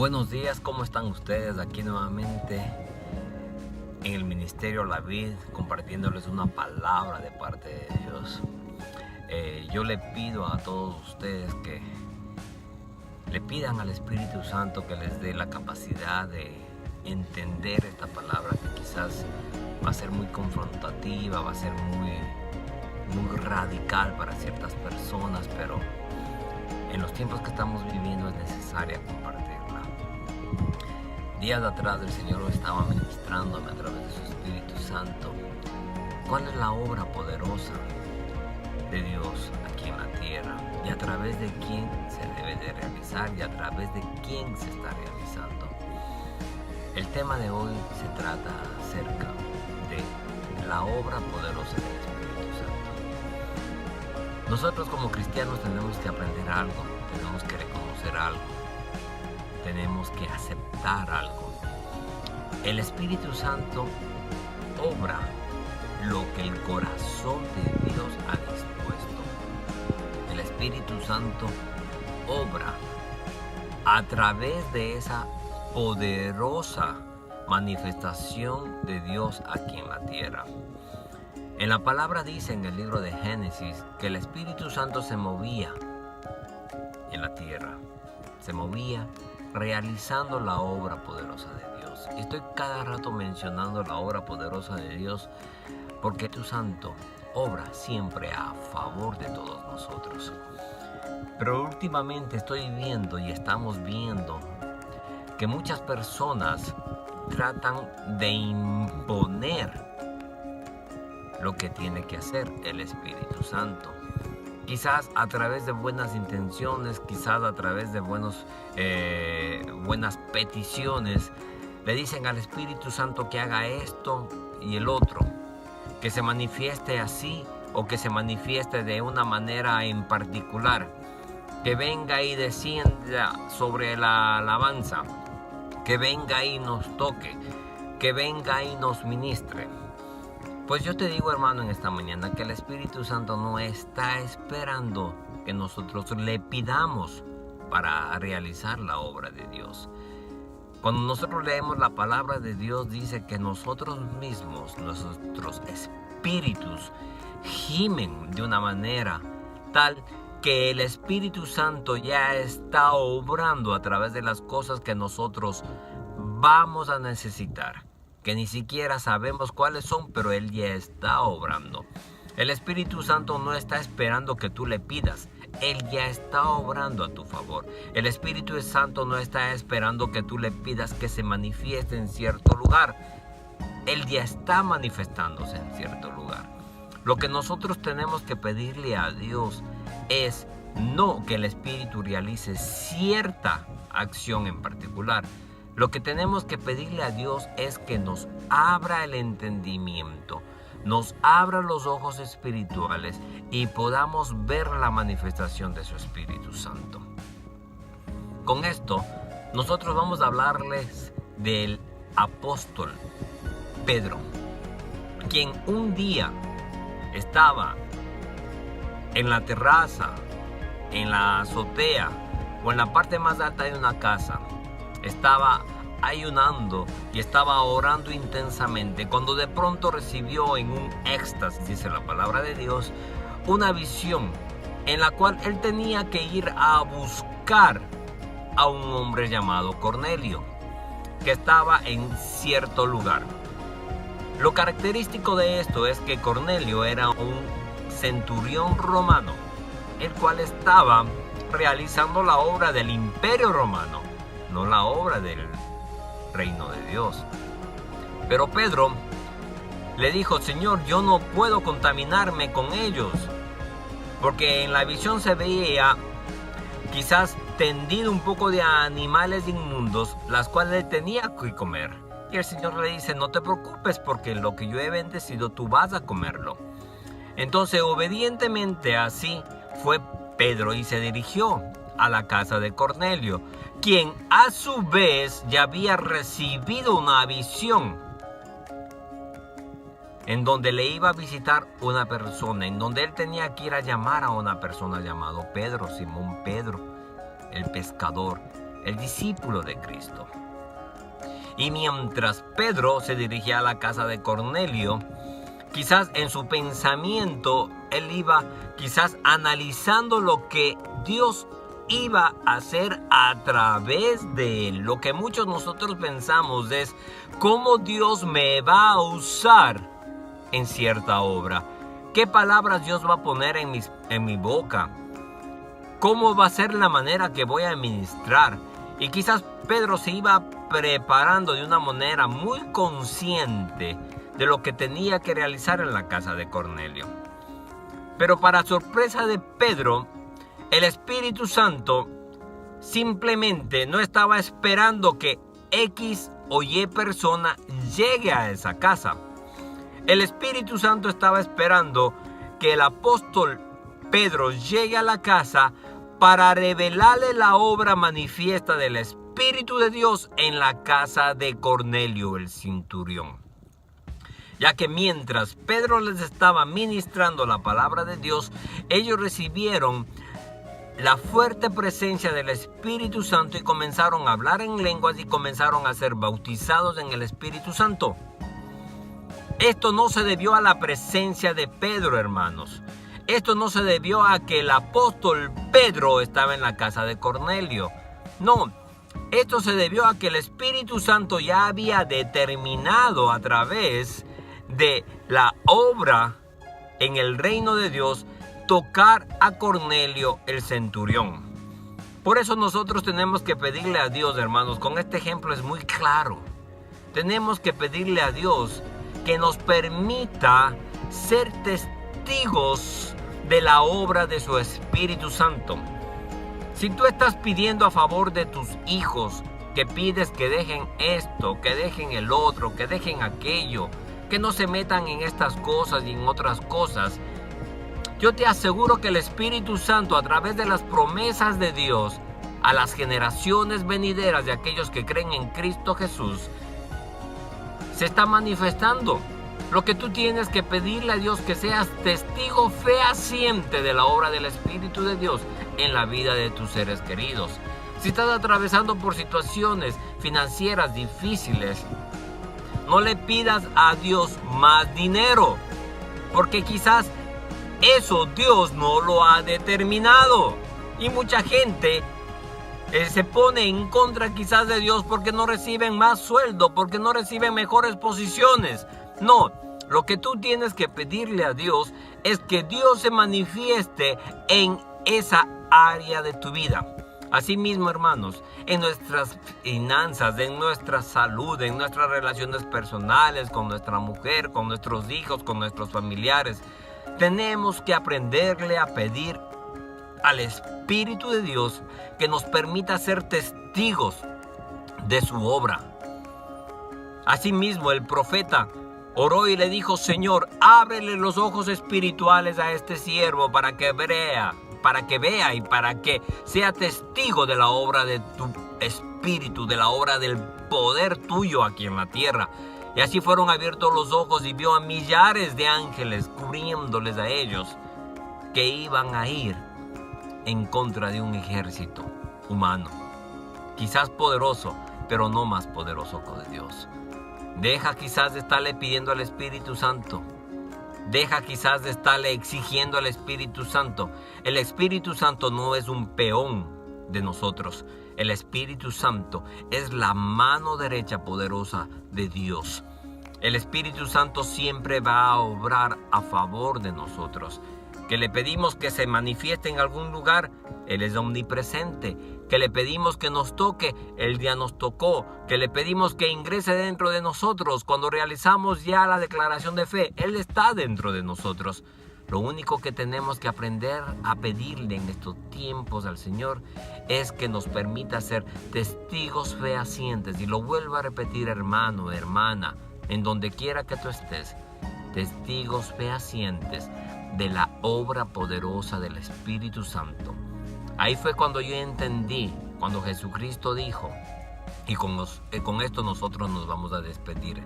Buenos días, ¿cómo están ustedes? Aquí nuevamente en el Ministerio La Vid, compartiéndoles una palabra de parte de Dios. Yo le pido a todos ustedes que le pidan al Espíritu Santo que les dé la capacidad de entender esta palabra, que quizás va a ser muy confrontativa, va a ser muy radical para ciertas personas, pero en los tiempos que estamos viviendo es necesaria compartirla. Días atrás el Señor estaba ministrándome a través de su Espíritu Santo. ¿Cuál es la obra poderosa de Dios aquí en la tierra? Y a través de quién se debe de realizar y a través de quién se está realizando. El tema de hoy se trata acerca de la obra poderosa del Espíritu Santo. Nosotros como cristianos tenemos que aprender algo, tenemos que reconocer algo, tenemos que aceptar algo. El Espíritu Santo obra lo que el corazón de Dios ha dispuesto. El Espíritu Santo obra a través de esa poderosa manifestación de Dios aquí en la tierra. En la palabra dice en el libro de Génesis que el Espíritu Santo se movía en la tierra, se movía realizando la obra poderosa de Dios. Estoy cada rato mencionando la obra poderosa de Dios porque tu Santo obra siempre a favor de todos nosotros. Pero últimamente estoy viendo y estamos viendo que muchas personas tratan de imponer lo que tiene que hacer el Espíritu Santo. Quizás a través de buenas intenciones, quizás a través de buenas peticiones, le dicen al Espíritu Santo que haga esto y el otro, que se manifieste así o que se manifieste de una manera en particular, que venga y descienda sobre la alabanza, que venga y nos toque, que venga y nos ministre. Pues yo te digo, hermano, en esta mañana que el Espíritu Santo no está esperando que nosotros le pidamos para realizar la obra de Dios. Cuando nosotros leemos la palabra de Dios, dice que nosotros mismos, nuestros espíritus, gimen de una manera tal que el Espíritu Santo ya está obrando a través de las cosas que nosotros vamos a necesitar, que ni siquiera sabemos cuáles son, pero Él ya está obrando. El Espíritu Santo no está esperando que tú le pidas, Él ya está obrando a tu favor. El Espíritu Santo no está esperando que tú le pidas que se manifieste en cierto lugar, Él ya está manifestándose en cierto lugar. Lo que nosotros tenemos que pedirle a Dios es no que el Espíritu realice cierta acción en particular. Lo que tenemos que pedirle a Dios es que nos abra el entendimiento, nos abra los ojos espirituales y podamos ver la manifestación de su Espíritu Santo. Con esto, nosotros vamos a hablarles del apóstol Pedro, quien un día estaba en la terraza, en la azotea o en la parte más alta de una casa. Estaba ayunando y estaba orando intensamente cuando de pronto recibió en un éxtasis, dice la palabra de Dios, una visión en la cual él tenía que ir a buscar a un hombre llamado Cornelio, que estaba en cierto lugar. Lo característico de esto es que Cornelio era un centurión romano, el cual estaba realizando la obra del Imperio Romano, no la obra del reino de Dios. Pero Pedro le dijo: Señor, yo no puedo contaminarme con ellos, porque en la visión se veía quizás tendido un poco de animales inmundos, las cuales él tenía que comer. Y el Señor le dice: no te preocupes, porque lo que yo he bendecido tú vas a comerlo. Entonces, obedientemente así fue Pedro y se dirigió a la casa de Cornelio, quien a su vez ya había recibido una visión en donde le iba a visitar una persona, en donde él tenía que ir a llamar a una persona llamado Pedro, Simón Pedro, el pescador, el discípulo de Cristo. Y mientras Pedro se dirigía a la casa de Cornelio, quizás en su pensamiento él iba quizás analizando lo que Dios iba a hacer a través de él. Lo que muchos nosotros pensamos es cómo Dios me va a usar en cierta obra. ¿Qué palabras Dios va a poner en mi boca? ¿Cómo va a ser la manera que voy a ministrar? Y quizás Pedro se iba preparando de una manera muy consciente de lo que tenía que realizar en la casa de Cornelio. Pero para sorpresa de Pedro, el Espíritu Santo simplemente no estaba esperando que X o Y persona llegue a esa casa. El Espíritu Santo estaba esperando que el apóstol Pedro llegue a la casa para revelarle la obra manifiesta del Espíritu de Dios en la casa de Cornelio el centurión. Ya que mientras Pedro les estaba ministrando la palabra de Dios, ellos recibieron la fuerte presencia del Espíritu Santo y comenzaron a hablar en lenguas y comenzaron a ser bautizados en el Espíritu Santo. Esto no se debió a la presencia de Pedro, hermanos. Esto no se debió a que el apóstol Pedro estaba en la casa de Cornelio. No, esto se debió a que el Espíritu Santo ya había determinado a través de la obra en el reino de Dios tocar a Cornelio el centurión. Por eso nosotros tenemos que pedirle a Dios, hermanos, con este ejemplo es muy claro. Tenemos que pedirle a Dios que nos permita ser testigos de la obra de su Espíritu Santo. Si tú estás pidiendo a favor de tus hijos, que pides que dejen esto, que dejen el otro, que dejen aquello, que no se metan en estas cosas y en otras cosas, yo te aseguro que el Espíritu Santo, a través de las promesas de Dios a las generaciones venideras de aquellos que creen en Cristo Jesús, se está manifestando. Lo que tú tienes que pedirle a Dios que seas testigo fehaciente de la obra del Espíritu de Dios en la vida de tus seres queridos. Si estás atravesando por situaciones financieras difíciles, no le pidas a Dios más dinero, porque quizás eso Dios no lo ha determinado. Y mucha gente se pone en contra quizás de Dios porque no reciben más sueldo, porque no reciben mejores posiciones. No, lo que tú tienes que pedirle a Dios es que Dios se manifieste en esa área de tu vida. Asimismo, hermanos, en nuestras finanzas, en nuestra salud, en nuestras relaciones personales con nuestra mujer, con nuestros hijos, con nuestros familiares, tenemos que aprenderle a pedir al Espíritu de Dios que nos permita ser testigos de su obra. Asimismo, el profeta oró y le dijo: Señor, ábrele los ojos espirituales a este siervo para que vea y para que sea testigo de la obra de tu Espíritu, de la obra del poder tuyo aquí en la tierra. Y así fueron abiertos los ojos y vio a millares de ángeles cubriéndoles a ellos, que iban a ir en contra de un ejército humano, quizás poderoso, pero no más poderoso que Dios. Deja quizás de estarle pidiendo al Espíritu Santo. Deja quizás de estarle exigiendo al Espíritu Santo. El Espíritu Santo no es un peón de nosotros. El Espíritu Santo es la mano derecha poderosa de Dios. El Espíritu Santo siempre va a obrar a favor de nosotros. Que le pedimos que se manifieste en algún lugar, Él es omnipresente. Que le pedimos que nos toque, Él ya nos tocó. Que le pedimos que ingrese dentro de nosotros. Cuando realizamos ya la declaración de fe, Él está dentro de nosotros. Lo único que tenemos que aprender a pedirle en estos tiempos al Señor es que nos permita ser testigos fehacientes. Y lo vuelvo a repetir, hermano, hermana, en donde quiera que tú estés, testigos fehacientes de la obra poderosa del Espíritu Santo. Ahí fue cuando yo entendí, cuando Jesucristo dijo, y con esto nosotros nos vamos a despedir: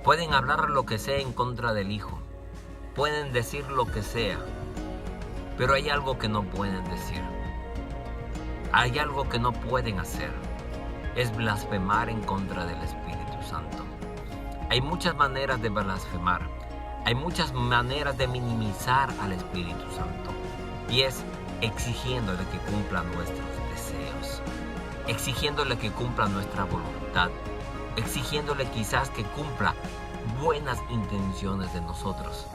pueden hablar lo que sea en contra del Hijo, pueden decir lo que sea, pero hay algo que no pueden decir. hay algo que no pueden hacer. Es blasfemar en contra del Espíritu Santo. Hay muchas maneras de blasfemar. Hay muchas maneras de minimizar al Espíritu Santo. Y es exigiéndole que cumpla nuestros deseos. Exigiéndole que cumpla nuestra voluntad. Exigiéndole quizás que cumpla buenas intenciones de nosotros.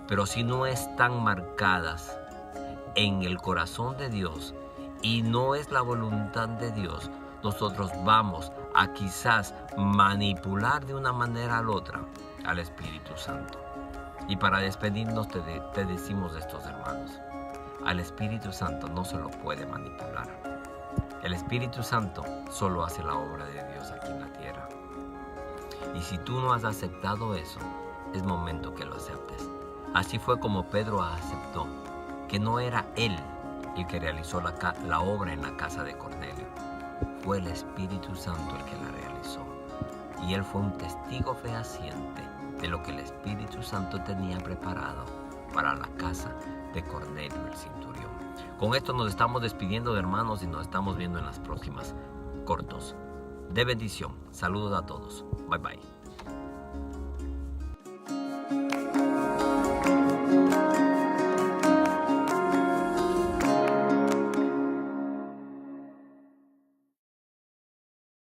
Pero si no están marcadas en el corazón de Dios y no es la voluntad de Dios, nosotros vamos a quizás manipular de una manera a la otra al Espíritu Santo. Y para despedirnos te decimos estos, hermanos: al Espíritu Santo no se lo puede manipular. El Espíritu Santo solo hace la obra de Dios aquí en la tierra. Y si tú no has aceptado eso, es momento que lo aceptes. Así fue como Pedro aceptó que no era él el que realizó la obra en la casa de Cornelio. Fue el Espíritu Santo el que la realizó. Y él fue un testigo fehaciente de lo que el Espíritu Santo tenía preparado para la casa de Cornelio el centurión. Con esto nos estamos despidiendo, hermanos, y nos estamos viendo en las próximas cortos de bendición. Saludos a todos. Bye bye.